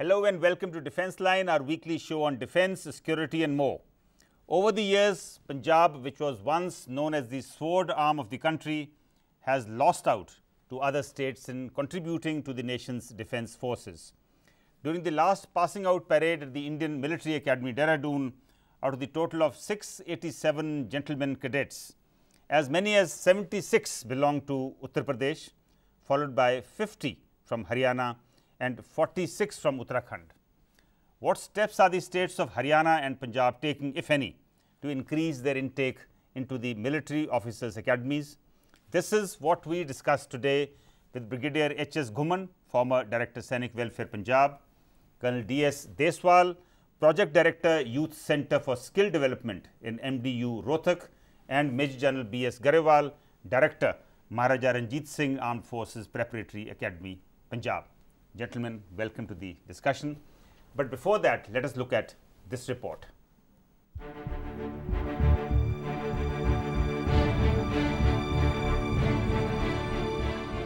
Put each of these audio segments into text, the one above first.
Hello and welcome to Defence Line, our weekly show on defence, security and more. Over the years, Punjab, which was once known as the sword arm of the country, has lost out to other states in contributing to the nation's defence forces. During the last passing out parade at the Indian Military Academy, Dehradun, out of the total of 687 gentlemen cadets, as many as 76 belong to Uttar Pradesh, followed by 50 from Haryana and 46 from Uttarakhand. What steps are the states of Haryana and Punjab taking, if any, to increase their intake into the military officers' academies? This is what we discuss today with Brigadier H.S. Ghuman, former Director Sainik Welfare Punjab, Colonel D.S. Deswal, Project Director Youth Centre for Skill Development in MDU Rohtak, and Major General B.S. Garewal, Director Maharaja Ranjit Singh Armed Forces Preparatory Academy, Punjab. Gentlemen, welcome to the discussion. But before that, let us look at this report.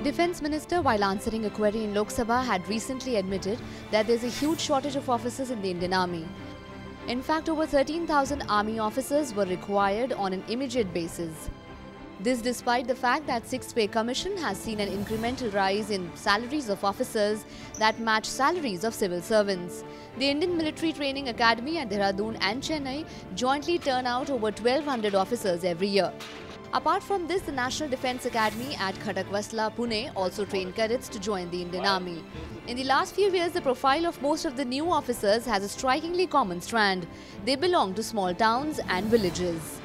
Defence Minister, while answering a query in Lok Sabha, had recently admitted that there is a huge shortage of officers in the Indian Army. In fact, over 13,000 Army officers were required on an immediate basis. This despite the fact that 6th Pay Commission has seen an incremental rise in salaries of officers that match salaries of civil servants. The Indian Military Training Academy at Dehradun and Chennai jointly turn out over 1,200 officers every year. Apart from this, the National Defence Academy at Khadakwasla, Pune also train cadets to join the Indian Army. In the last few years, the profile of most of the new officers has a strikingly common strand. They belong to small towns and villages.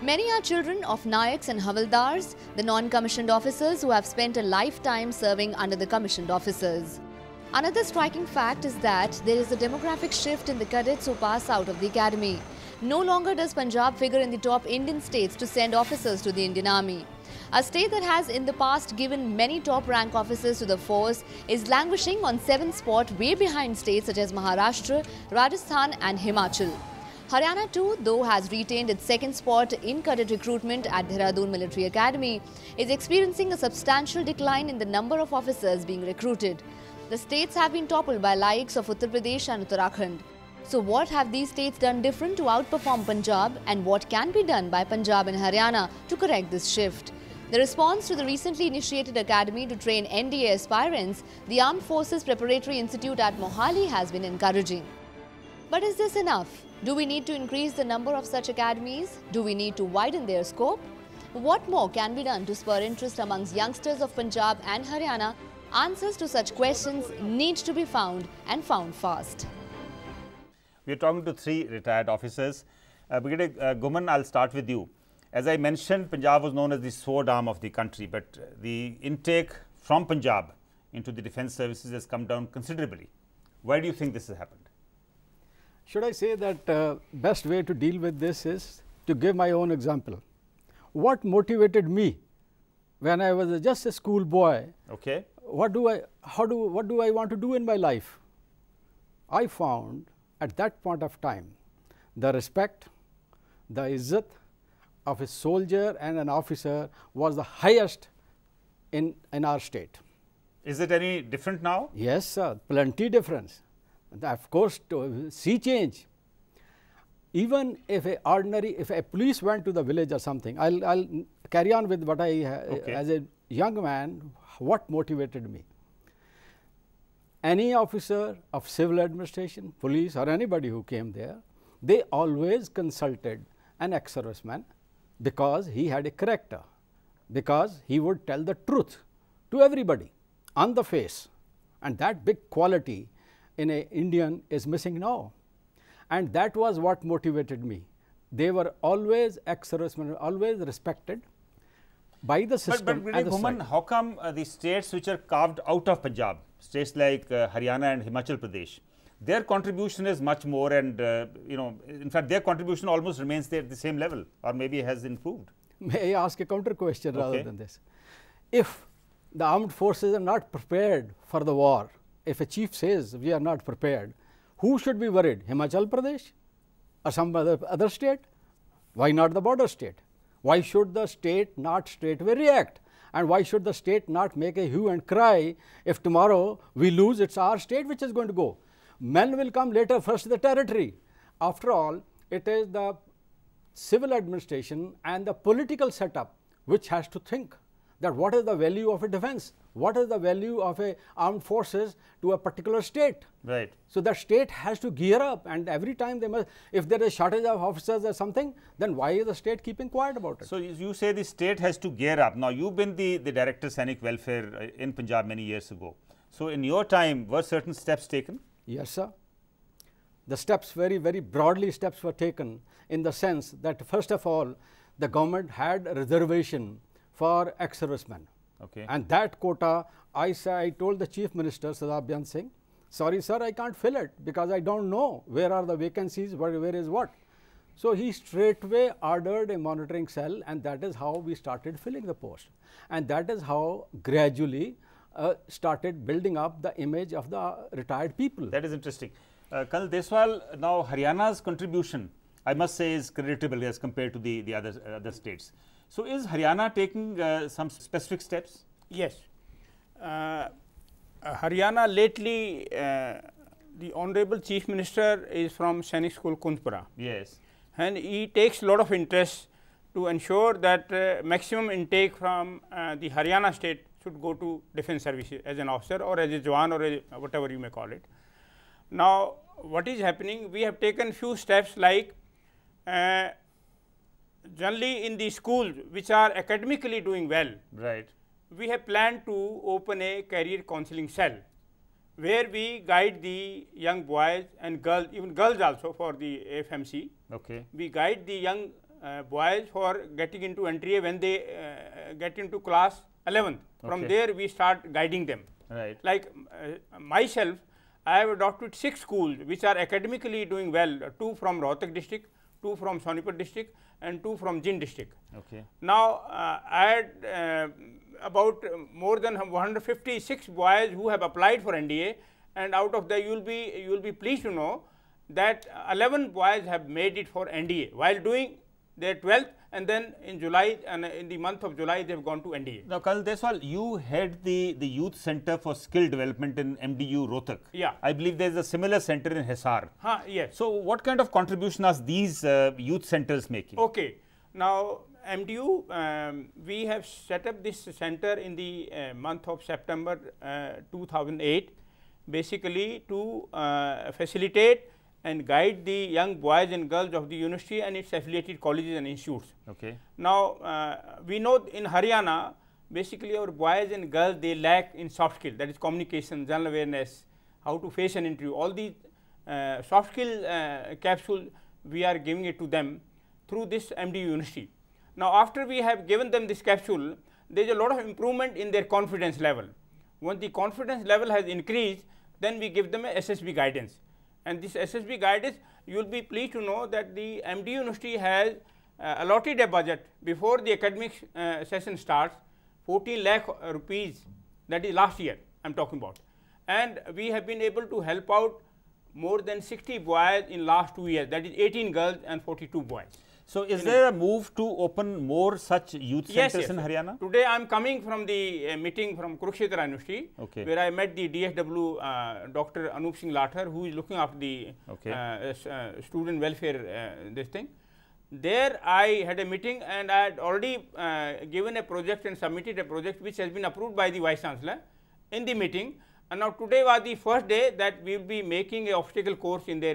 Many are children of Nayaks and Havaldars, the non-commissioned officers who have spent a lifetime serving under the commissioned officers. Another striking fact is that there is a demographic shift in the cadets who pass out of the academy. No longer does Punjab figure in the top Indian states to send officers to the Indian Army. A state that has in the past given many top rank officers to the force is languishing on 7th spot, way behind states such as Maharashtra, Rajasthan and Himachal. Haryana too, though has retained its 2nd spot in cadet recruitment at Dehradun Military Academy, is experiencing a substantial decline in the number of officers being recruited. The states have been toppled by likes of Uttar Pradesh and Uttarakhand. So what have these states done different to outperform Punjab, and what can be done by Punjab and Haryana to correct this shift? The response to the recently initiated academy to train NDA aspirants, the Armed Forces Preparatory Institute at Mohali, has been encouraging. But is this enough? Do we need to increase the number of such academies? Do we need to widen their scope? What more can be done to spur interest amongst youngsters of Punjab and Haryana? Answers to such questions need to be found, and found fast. We are talking to 3 retired officers. Brigadier Ghuman, I'll start with you. As I mentioned, Punjab was known as the sword arm of the country, but the intake from Punjab into the defence services has come down considerably. Why do you think this has happened? Should I say that best way to deal with this is to give my own example. What motivated me when I was just a school boy? Okay. What do I want to do in my life? I found at that point of time the respect, the izzat of a soldier and an officer was the highest in our state. Is it any different now? Yes, sir, plenty difference. Of course, to see change. Even if a police went to the village or something, I'll carry on with what okay. As a young man, what motivated me. Any officer of civil administration, police or anybody who came there, they always consulted an ex-serviceman because he had a character, because he would tell the truth to everybody on the face, and that big quality in an Indian is missing now. And that was what motivated me. They were always ex-servicemen, always respected by the system. But Ghuman, how come the states which are carved out of Punjab, states like Haryana and Himachal Pradesh, their contribution is much more, and in fact their contribution almost remains there at the same level, or maybe has improved? May I ask a counter question rather than this? If the armed forces are not prepared for the war, if a chief says we are not prepared, who should be worried? Himachal Pradesh or some other state? Why not the border state? Why should the state not straightway react? And why should the state not make a hue and cry if tomorrow we lose, it's our state which is going to go? Men will come later, first the territory. After all, it is the civil administration and the political setup which has to think that what is the value of a defense, what is the value of a armed forces to a particular state. Right. So the state has to gear up, and every time they must, if there is shortage of officers or something, then why is the state keeping quiet about it? So you say the state has to gear up. Now you've been the Director Sainik Welfare in Punjab many years ago. So in your time, were certain steps taken? Yes, sir. The steps, very broadly steps were taken, in the sense that first of all, the government had a reservation for ex-servicemen. Okay. And that quota, I told the Chief Minister, Sardar Beyant Singh, sorry sir, I can't fill it because I don't know where are the vacancies, where is what. So he straightway ordered a monitoring cell, and that is how we started filling the post. And that is how gradually started building up the image of the retired people. That is interesting. Colonel Deswal, now Haryana's contribution, I must say, is creditable as compared to the other states. So is Haryana taking some specific steps? Yes. Haryana lately, the Honorable Chief Minister is from Sainik School, Kunjpura. Yes. And he takes a lot of interest to ensure that maximum intake from the Haryana state should go to defense services as an officer or as a Jawan or a whatever you may call it. Now, what is happening? We have taken few steps like generally in the schools which are academically doing well. Right. We have planned to open a career counseling cell where we guide the young boys and girls, even girls also for the FMC. Okay. We guide the young boys for getting into NTA when they get into class 11th. From there we start guiding them. Right. Like myself, I have adopted 6 schools which are academically doing well, 2 from Rohtak district, 2 from Sonipat district and 2 from Jind district. Okay. Now, I had about more than 156 boys who have applied for NDA, and out of that you will be pleased to know that 11 boys have made it for NDA while doing their 12th, and then in July and in the month of July they have gone to NDA. Now, Colonel Deswal, you head the Youth Center for Skill Development in MDU Rohtak. Yeah. I believe there is a similar center in Hisar. Yes. So what kind of contribution are these youth centers making? Okay. Now, MDU, we have set up this center in the month of September 2008, basically to facilitate and guide the young boys and girls of the university and its affiliated colleges and institutes. Okay. Now, we know in Haryana, basically our boys and girls, they lack in soft skill, that is communication, general awareness, how to face an interview. All these soft skill capsule, we are giving it to them through this MDU university. Now, after we have given them this capsule, there is a lot of improvement in their confidence level. Once the confidence level has increased, then we give them a SSB guidance. And this SSB guidance, you will be pleased to know that the MDU University has allotted a budget before the academic session starts, 14 lakh rupees, that is last year I am talking about. And we have been able to help out more than 60 boys in last 2 years, that is 18 girls and 42 boys. So is there a move to open more such youth centers in Haryana? Today I am coming from the meeting from Kurukshetra University, where I met the DSW Dr. Anup Singh Lathar, who is looking after the student welfare this thing. There I had a meeting, and I had already given a project and submitted a project which has been approved by the Vice Chancellor in the meeting. And now today was the first day that we will be making an obstacle course in their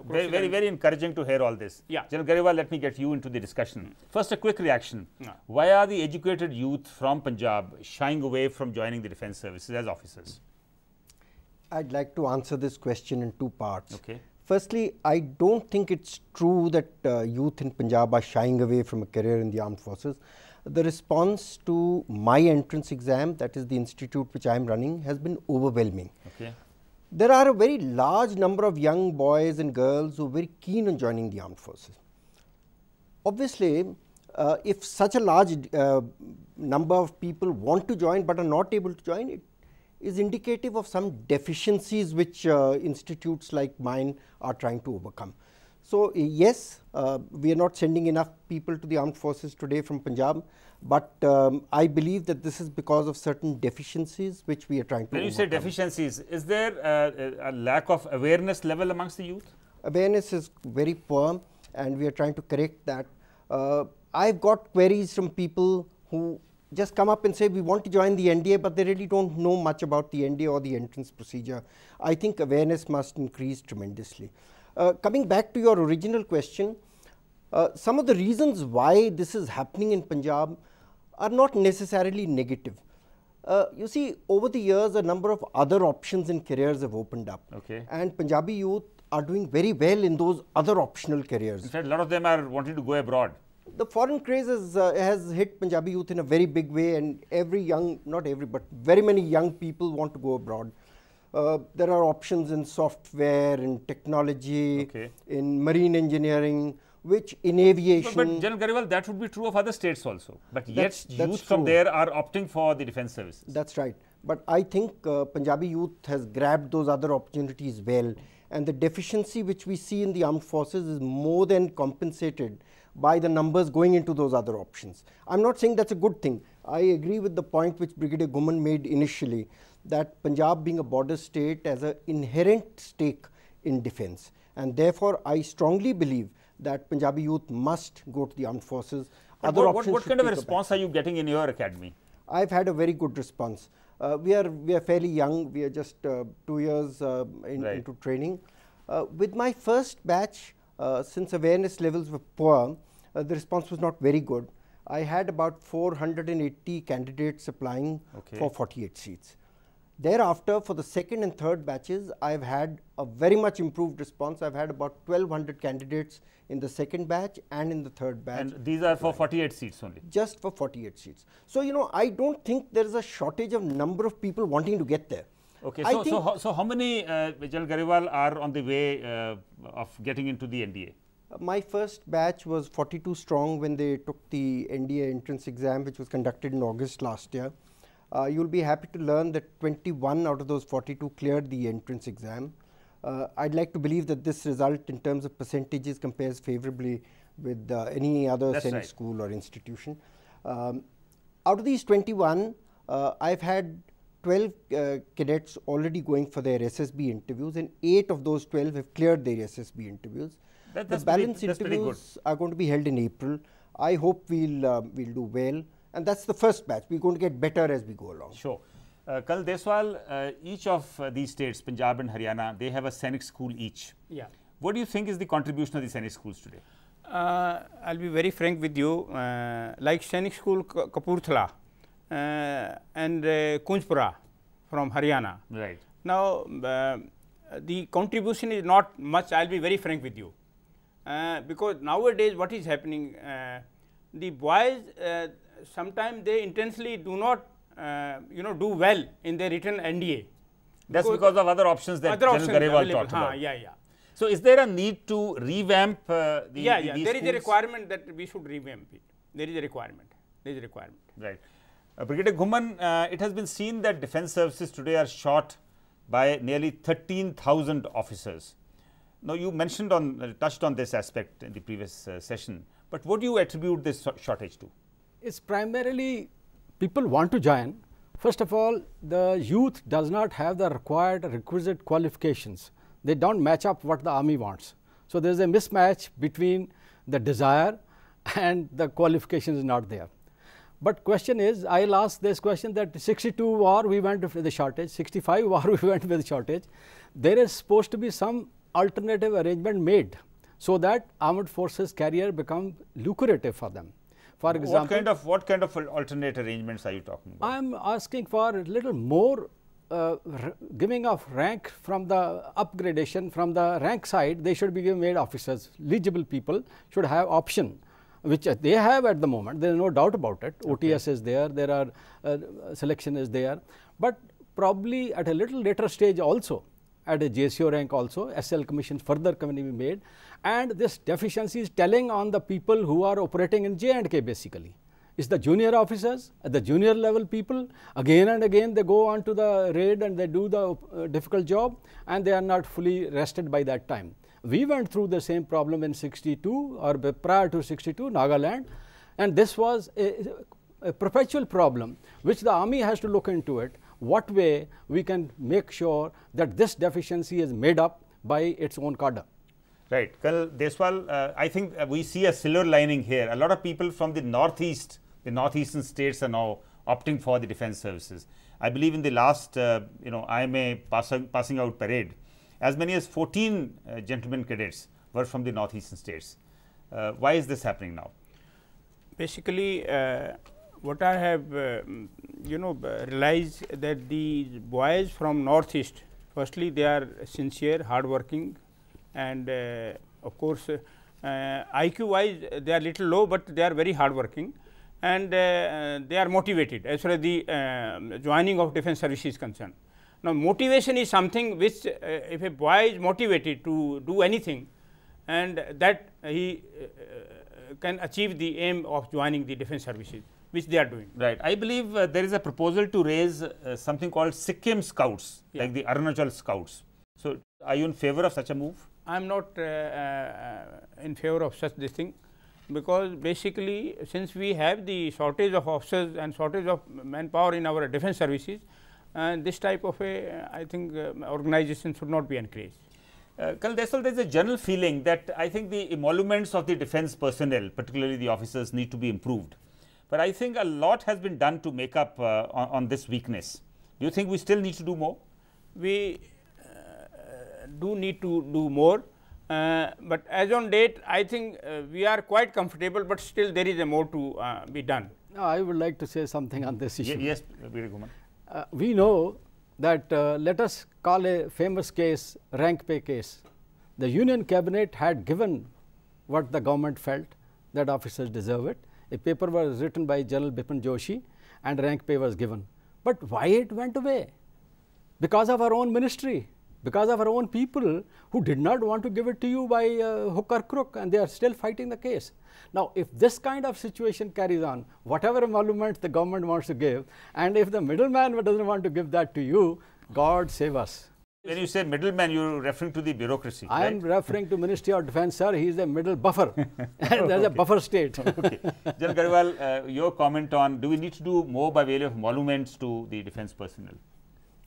very encouraging to hear all this. Yeah. General Grewal, let me get you into the discussion. First, a quick reaction. Why are the educated youth from Punjab shying away from joining the defense services as officers? I'd like to answer this question in 2 parts. Okay. Firstly, I don't think it's true that youth in Punjab are shying away from a career in the armed forces. The response to my entrance exam, that is the institute which I am running, has been overwhelming. Okay. There are a very large number of young boys and girls who are very keen on joining the armed forces. Obviously, if such a large number of people want to join but are not able to join, it is indicative of some deficiencies which institutes like mine are trying to overcome. So, yes, we are not sending enough people to the armed forces today from Punjab, but I believe that this is because of certain deficiencies which we are trying to overcome. When you say deficiencies, is there a lack of awareness level amongst the youth? Awareness is very poor and we are trying to correct that. I've got queries from people who just come up and say we want to join the NDA, but they really don't know much about the NDA or the entrance procedure. I think awareness must increase tremendously. Coming back to your original question, some of the reasons why this is happening in Punjab are not necessarily negative. You see, over the years, a number of other options in careers have opened up. Okay. And Punjabi youth are doing very well in those other optional careers. In fact, a lot of them are wanting to go abroad. The foreign craze has hit Punjabi youth in a very big way, and every young, not every, but very many young people want to go abroad. There are options in software, in technology, Okay. in marine engineering, which in aviation. But General Gariwal, that would be true of other states also. But yet, That's youth from true. there are opting for the defence services. That's right. But I think Punjabi youth has grabbed those other opportunities well, and the deficiency which we see in the armed forces is more than compensated by the numbers going into those other options. I'm not saying that's a good thing. I agree with the point which Brigadier Guman made initially, that Punjab being a border state has an inherent stake in defence, and therefore I strongly believe that Punjabi youth must go to the armed forces. But Other what options should kind of a take a back response are you getting in your academy? I've had a very good response. We are fairly young. We are just 2 years into training. With my first batch, since awareness levels were poor, the response was not very good. I had about 480 candidates applying for 48 seats. Thereafter, for the second and third batches, I've had a very much improved response. I've had about 1,200 candidates in the second batch and in the third batch. And these are for 48 seats only? Just for 48 seats. So, you know, I don't think there is a shortage of number of people wanting to get there. Okay, so how many General Gariwal are on the way of getting into the NDA? My first batch was 42 strong when they took the NDA entrance exam, which was conducted in August last year. You'll be happy to learn that 21 out of those 42 cleared the entrance exam. I'd like to believe that this result in terms of percentages compares favorably with any other Sainik school or institution. Out of these 21, I've had 12 cadets already going for their SSB interviews, and 8 of those 12 have cleared their SSB interviews. The balance interviews are going to be held in April. I hope we'll do well. And that's the first batch. We're going to get better as we go along. Sure. Colonel Deswal, each of these states, Punjab and Haryana, they have a Sainik school each. Yeah. What do you think is the contribution of the Sainik schools today? I'll be very frank with you. Like Sainik School Kapurthala and Kunjpura from Haryana. Right. Now, the contribution is not much. I'll be very frank with you. Because nowadays what is happening, the boys sometimes they intensely do not do well in their written NDA. That's because of other options that General Gariwal talked about. Yeah, yeah. So, is there a need to revamp these there schools? is a requirement that we should revamp it. There is a requirement. There is a requirement. Right. Brigadier Guman, it has been seen that defence services today are short by nearly 13,000 officers. Now, you mentioned touched on this aspect in the previous session, but what do you attribute this shortage to? It's primarily people want to join. First of all, the youth does not have the requisite qualifications. They don't match up what the army wants. So, there is a mismatch between the desire and the qualifications is not there. But question is, I'll ask this question that 62 war we went with the shortage, 65 war we went with the shortage. There is supposed to be some alternative arrangement made so that armed forces career become lucrative for them. For example, what kind of alternate arrangements are you talking about? I'm asking for a little more giving of rank from the upgradation from the rank side. They should be made officers. Eligible people should have option, which they have at the moment. There is no doubt about it. Okay. OTS is there. There are selection is there, but probably at a little later stage also, at a JCO rank also, SL commission further can be made, and this deficiency is telling on the people who are operating in J&K basically. It's the junior officers, at the junior level people, again and again they go on to the raid and they do the difficult job and they are not fully rested by that time. We went through the same problem in 62 or prior to 62, Nagaland, and this was a perpetual problem which the army has to look into it. What way we can make sure that this deficiency is made up by its own cadre. Right. Colonel Deswal, I think we see a silver lining here. A lot of people from the northeast, the northeastern states are now opting for the defense services. I believe in the last IMA passing out parade, as many as 14 gentlemen cadets were from the northeastern states. Why is this happening now? Basically, what I have realized that the boys from northeast, firstly they are sincere, hardworking, and of course IQ wise they are little low, but they are very hardworking, and they are motivated as far as the joining of defense service is concerned. Now, motivation is something which if a boy is motivated to do anything, and that he can achieve the aim of joining the defense services, which they are doing. Right. I believe there is a proposal to raise something called Sikkim Scouts, like the Arunachal Scouts. So, are you in favor of such a move? I am not in favor of such this thing, because basically since we have the shortage of officers and shortage of manpower in our defense services, and this type of I think organization should not be encouraged. Colonel Deswal, there is a general feeling that I think the emoluments of the defense personnel, particularly the officers, need to be improved. But I think a lot has been done to make up on this weakness. Do you think we still need to do more? We do need to do more, but as on date I think we are quite comfortable, but still there is a more to be done. I would like to say something on this issue. Yes, Veer Guman. We know that let us call a famous case rank pay case. The Union Cabinet had given what the government felt that officers deserve it. A paper was written by General Bipin Joshi and rank pay was given. But why it went away? Because of our own ministry, because of our own people who did not want to give it to you by hook or crook, and they are still fighting the case. Now, if this kind of situation carries on, whatever emoluments the government wants to give, and if the middleman does not want to give that to you, God save us. When you say middleman, you are referring to the bureaucracy. I am referring to Ministry of Defence, sir. He is the middle buffer. There is a buffer state. Okay. General Grewal, your comment on, do we need to do more by way of emoluments to the defense personnel?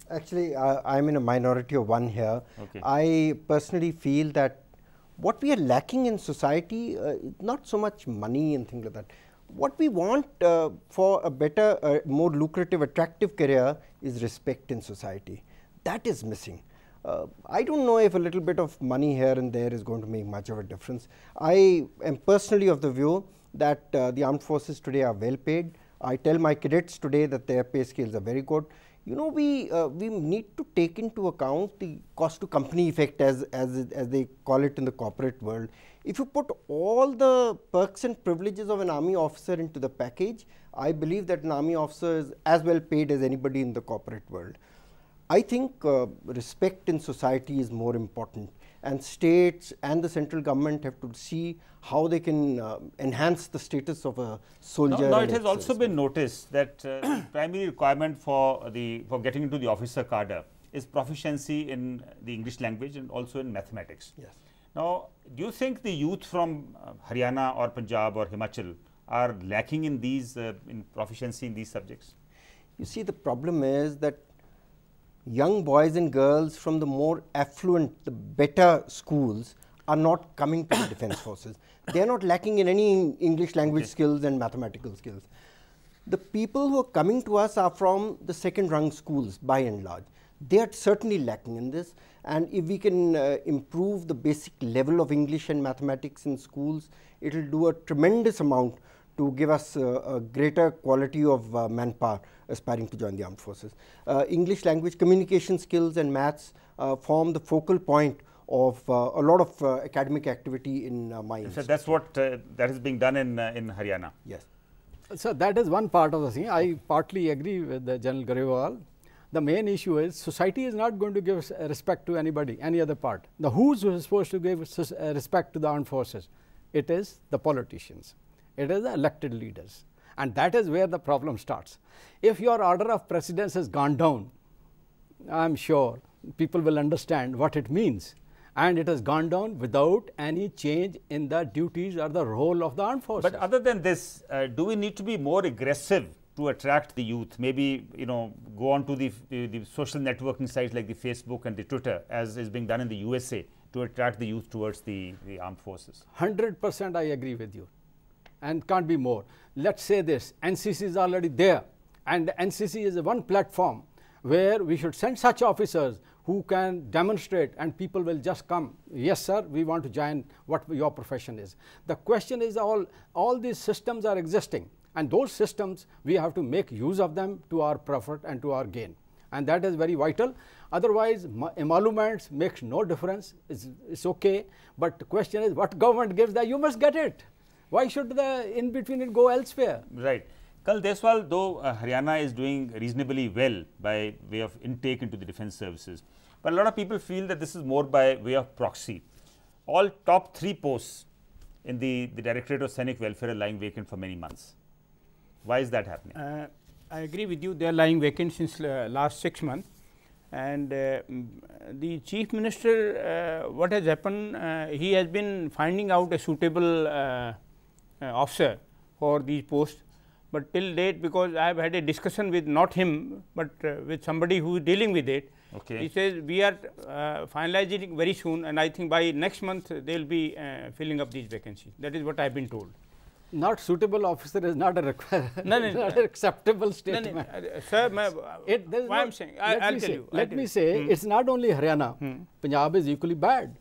Actually, I am in a minority of one here. Okay. I personally feel that what we are lacking in society, not so much money and things like that. What we want for a better, more lucrative, attractive career is respect in society. That is missing. I don't know if a little bit of money here and there is going to make much of a difference. I am personally of the view that the armed forces today are well paid. I tell my cadets today that their pay scales are very good. You know, we need to take into account the cost to company effect as they call it in the corporate world. If you put all the perks and privileges of an army officer into the package, I believe that an army officer is as well paid as anybody in the corporate world. I think respect in society is more important, and states and the central government have to see how they can enhance the status of a soldier. Now, it has also been noticed that the primary requirement for getting into the officer cadre is proficiency in the English language and also in mathematics. Yes. Now, do you think the youth from Haryana or Punjab or Himachal are lacking in these in proficiency in these subjects? You see, the problem is that young boys and girls from the more affluent, the better schools are not coming to the defense forces. They are not lacking in any English language skills and mathematical skills. The people who are coming to us are from the second rung schools by and large. They are certainly lacking in this, and if we can improve the basic level of English and mathematics in schools, it will do a tremendous amount to give us a greater quality of manpower aspiring to join the armed forces. English language communication skills and maths form the focal point of a lot of academic activity in my institute. So that's what that is being done in Haryana. Yes. So that is one part of the thing. I partly agree with General Grewal. The main issue is society is not going to give respect to anybody, any other part. The who's supposed to give respect to the armed forces? It is the politicians. It is the elected leaders, and that is where the problem starts. If your order of precedence has gone down, I am sure people will understand what it means, and it has gone down without any change in the duties or the role of the armed forces. But other than this, do we need to be more aggressive to attract the youth? Maybe, go on to the social networking sites like the Facebook and the Twitter, as is being done in the USA, to attract the youth towards the armed forces. 100% I agree with you, and can't be more. Let's say this, NCC is already there, and NCC is one platform where we should send such officers who can demonstrate, and people will just come, yes sir, we want to join what your profession is. The question is, all these systems are existing, and those systems we have to make use of them to our profit and to our gain, and that is very vital. Otherwise, emoluments makes no difference, it's okay, but the question is, what government gives that, you must get it. Why should the in between it go elsewhere? Right. Kal Deswal, though Haryana is doing reasonably well by way of intake into the defence services, but a lot of people feel that this is more by way of proxy. All top 3 posts in the Directorate of Sainik Welfare are lying vacant for many months. Why is that happening? I agree with you, they are lying vacant since last 6 months. And the Chief Minister, what has happened, he has been finding out a suitable officer for these posts. But till date, because I have had a discussion with not him, but with somebody who is dealing with it, okay. He says we are finalizing it very soon, and I think by next month they will be filling up these vacancies. That is what I have been told. Not suitable officer is not a not an acceptable statement. Sir, why I am saying, I'll tell you. Let me say, it's not only Haryana, Punjab is equally bad.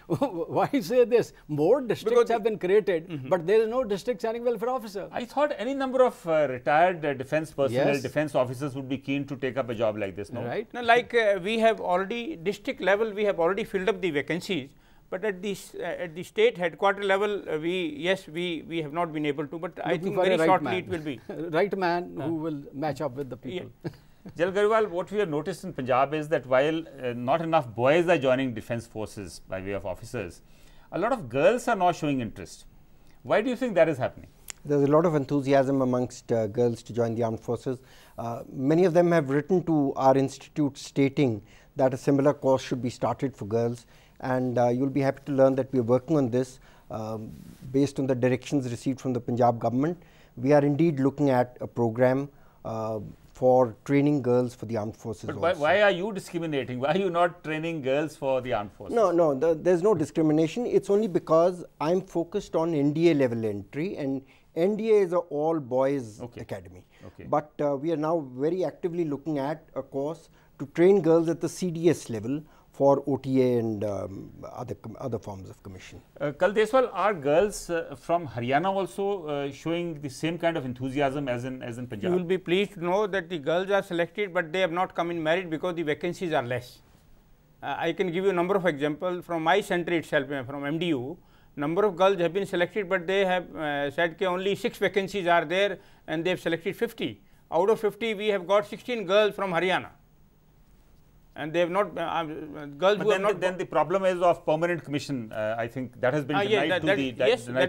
Why say this? More districts have been created, but there is no district sainik welfare officer. I thought any number of retired defence personnel, Yes. defence officers would be keen to take up a job like this, no? Right? No, like we have already, district level, we have already filled up the vacancies. But at the state headquarter level, we have not been able to, but I think very shortly it will be. Right man who will match up with the people. Yeah. Jal Gariwal, what we have noticed in Punjab is that while not enough boys are joining defence forces by way of officers, a lot of girls are now showing interest. Why do you think that is happening? There's a lot of enthusiasm amongst girls to join the armed forces. Many of them have written to our institute stating that a similar course should be started for girls. And you'll be happy to learn that we are working on this based on the directions received from the Punjab government. We are indeed looking at a program for training girls for the armed forces. But why are you discriminating? Why are you not training girls for the armed forces? No, there's no discrimination. It's only because I'm focused on NDA level entry, and NDA is an all boys academy. Okay. But we are now very actively looking at a course to train girls at the CDS level for OTA and other forms of commission. Kal Deswal, are girls from Haryana also showing the same kind of enthusiasm as in Punjab? You will be pleased to know that the girls are selected, but they have not come in merit because the vacancies are less. I can give you a number of examples from my center itself, from MDU. Number of girls have been selected, but they have said that only 6 vacancies are there, and they have selected 50. Out of 50, we have got 16 girls from Haryana. And they have not, girls who have not. Then the problem is of permanent commission. I think that has been denied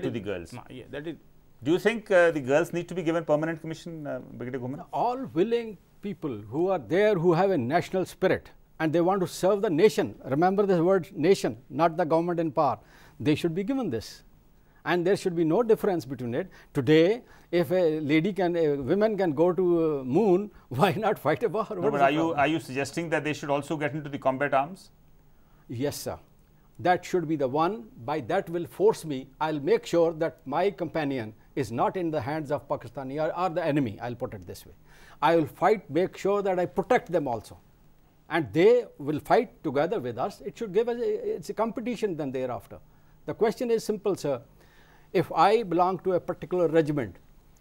to the girls. Yeah, that is. Do you think the girls need to be given permanent commission, Brigadier Ghoman? All willing people who are there, who have a national spirit and they want to serve the nation, remember this word nation, not the government in power, they should be given this. And there should be no difference between it. Today, if a women can go to moon, why not fight a war? No, but are you suggesting that they should also get into the combat arms? Yes, sir. That should be the one. By that will force me, I'll make sure that my companion is not in the hands of Pakistani or the enemy, I'll put it this way. I will fight, make sure that I protect them also. And they will fight together with us. It should give us, it's a competition then thereafter. The question is simple, sir. If I belong to a particular regiment,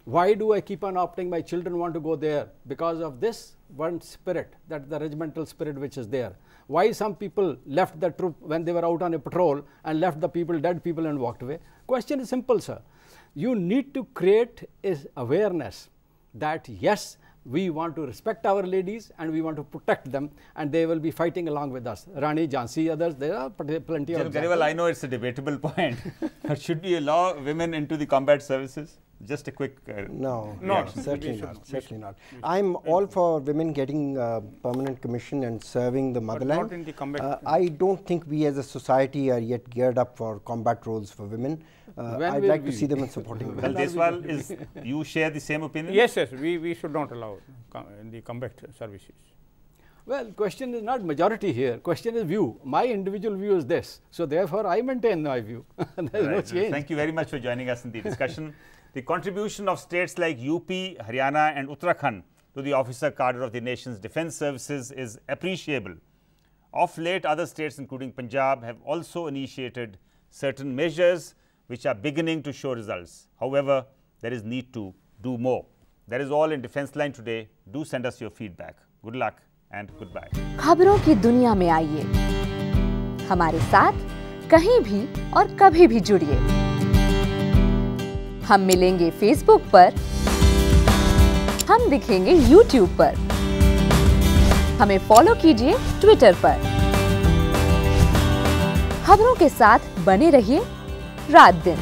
why do I keep on opting my children want to go there? Because of this one spirit, that the regimental spirit which is there. Why some people left the troop when they were out on a patrol and left the people, dead people, and walked away? Question is simple, sir. You need to create is awareness that yes, we want to respect our ladies and we want to protect them, and they will be fighting along with us. Rani, Jhansi, others, there are plenty of examples. I know it's a debatable point, but should we allow women into the combat services? Just a quick No, reaction. certainly not. Certainly not. I'm all for women getting permanent commission and serving the motherland. not in the combat. I don't think we as a society are yet geared up for combat roles for women. I'd will like to we? see them in supporting Well, women. Deswal, you share the same opinion? Yes, yes, we should not allow the combat services. Well, question is not majority here, question is view. My individual view is this. So, therefore, I maintain my view. There is no Right. change. Thank you very much for joining us in the discussion. The contribution of states like UP, Haryana and Uttarakhand to the officer cadre of the nation's defence services is appreciable. Of late, other states including Punjab have also initiated certain measures which are beginning to show results. However, there is need to do more. That is all in Defence Line today. Do send us your feedback. Good luck and goodbye. खबरों की दुनिया में आइए, हमारे साथ कहीं भी और कभी भी जुड़िए। हम मिलेंगे फेसबुक पर, हम दिखेंगे यूट्यूब पर, हमें फॉलो कीजिए ट्विटर पर। खबरों के साथ बने रहिए रात दिन।